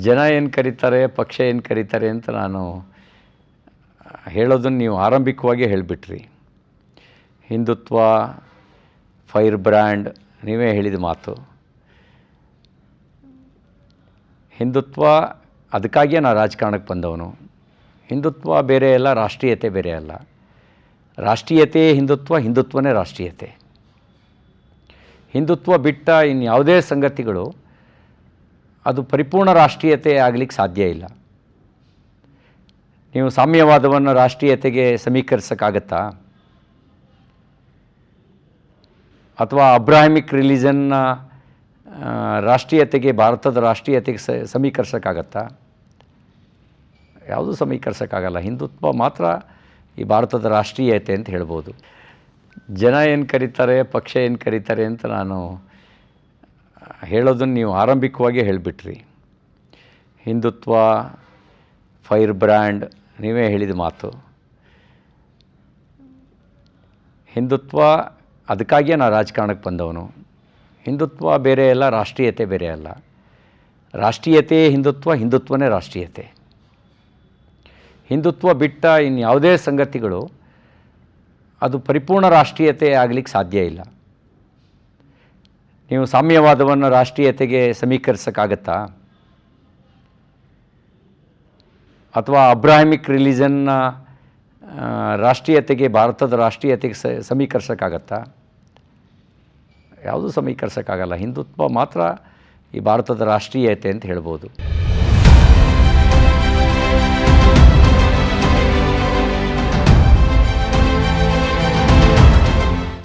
ಜನ ಏನು ಕರೀತಾರೆ, ಪಕ್ಷ ಏನು ಕರೀತಾರೆ ಅಂತ ನಾನು ಹೇಳೋದನ್ನು ನೀವು ಆರಂಭಿಕವಾಗಿ ಹೇಳಿಬಿಟ್ರಿ. ಹಿಂದುತ್ವ, ಫೈರ್ ಬ್ರ್ಯಾಂಡ್, ನೀವೇ ಹೇಳಿದ ಮಾತು. ಹಿಂದುತ್ವ ಅದಕ್ಕಾಗಿಯೇ ನಾನು ರಾಜಕಾರಣಕ್ಕೆ ಬಂದವನು. ಹಿಂದುತ್ವ ಬೇರೆ ಅಲ್ಲ, ರಾಷ್ಟ್ರೀಯತೆ ಬೇರೆ ಅಲ್ಲ. ರಾಷ್ಟ್ರೀಯತೆ ಹಿಂದುತ್ವ, ಹಿಂದುತ್ವನೇ ರಾಷ್ಟ್ರೀಯತೆ. ಹಿಂದುತ್ವ ಬಿಟ್ಟ ಇನ್ಯಾವುದೇ ಸಂಗತಿಗಳು ಅದು ಪರಿಪೂರ್ಣ ರಾಷ್ಟ್ರೀಯತೆ ಆಗಲಿಕ್ಕೆ ಸಾಧ್ಯ ಇಲ್ಲ. ನೀವು ಸಾಮ್ಯವಾದವನ್ನು ರಾಷ್ಟ್ರೀಯತೆಗೆ ಸಮೀಕರಿಸೋಕ್ಕಾಗತ್ತಾ? ಅಥವಾ ಅಬ್ರಾಹಿಮಿಕ್ ರಿಲಿಜನ್ನ ರಾಷ್ಟ್ರೀಯತೆಗೆ, ಭಾರತದ ರಾಷ್ಟ್ರೀಯತೆಗೆ ಸಮೀಕರಿಸೋಕ್ಕಾಗತ್ತಾ? ಯಾವುದೂ ಸಮೀಕರಿಸೋಕ್ಕಾಗಲ್ಲ. ಹಿಂದುತ್ವ ಮಾತ್ರ ಈ ಭಾರತದ ರಾಷ್ಟ್ರೀಯತೆ ಅಂತ ಹೇಳ್ಬೋದು. ಜನ ಏನು ಕರೀತಾರೆ, ಪಕ್ಷ ಏನು ಕರೀತಾರೆ ಅಂತ ನಾನು ಹೇಳೋದನ್ನು ನೀವು ಆರಂಭಿಕವಾಗಿ ಹೇಳಿಬಿಟ್ರಿ. ಹಿಂದುತ್ವ, ಫೈರ್ ಬ್ರ್ಯಾಂಡ್, ನೀವೇ ಹೇಳಿದ ಮಾತು. ಹಿಂದುತ್ವ ಅದಕ್ಕಾಗಿಯೇ ನಾನು ರಾಜಕಾರಣಕ್ಕೆ ಬಂದವನು. ಹಿಂದುತ್ವ ಬೇರೆ ಅಲ್ಲ, ರಾಷ್ಟ್ರೀಯತೆ ಬೇರೆ ಅಲ್ಲ. ರಾಷ್ಟ್ರೀಯತೆ ಹಿಂದುತ್ವ, ಹಿಂದುತ್ವನೇ ರಾಷ್ಟ್ರೀಯತೆ. ಹಿಂದುತ್ವ ಬಿಟ್ಟ ಇನ್ಯಾವುದೇ ಸಂಗತಿಗಳು ಅದು ಪರಿಪೂರ್ಣ ರಾಷ್ಟ್ರೀಯತೆ ಆಗಲಿಕ್ಕೆ ಸಾಧ್ಯ ಇಲ್ಲ. ನೀವು ಸಾಮ್ಯವಾದವನ್ನು ರಾಷ್ಟ್ರೀಯತೆಗೆ ಸಮೀಕರಿಸೋಕ್ಕಾಗತ್ತಾ? ಅಥವಾ ಅಬ್ರಾಹಿಮಿಕ್ ರಿಲಿಜನ್ನ ರಾಷ್ಟ್ರೀಯತೆಗೆ, ಭಾರತದ ರಾಷ್ಟ್ರೀಯತೆಗೆ ಸಮೀಕರಿಸೋಕ್ಕಾಗತ್ತಾ? ಯಾವುದೂ ಸಮೀಕರಿಸೋಕ್ಕಾಗಲ್ಲ. ಹಿಂದುತ್ವ ಮಾತ್ರ ಈ ಭಾರತದ ರಾಷ್ಟ್ರೀಯತೆ ಅಂತ ಹೇಳ್ಬೋದು.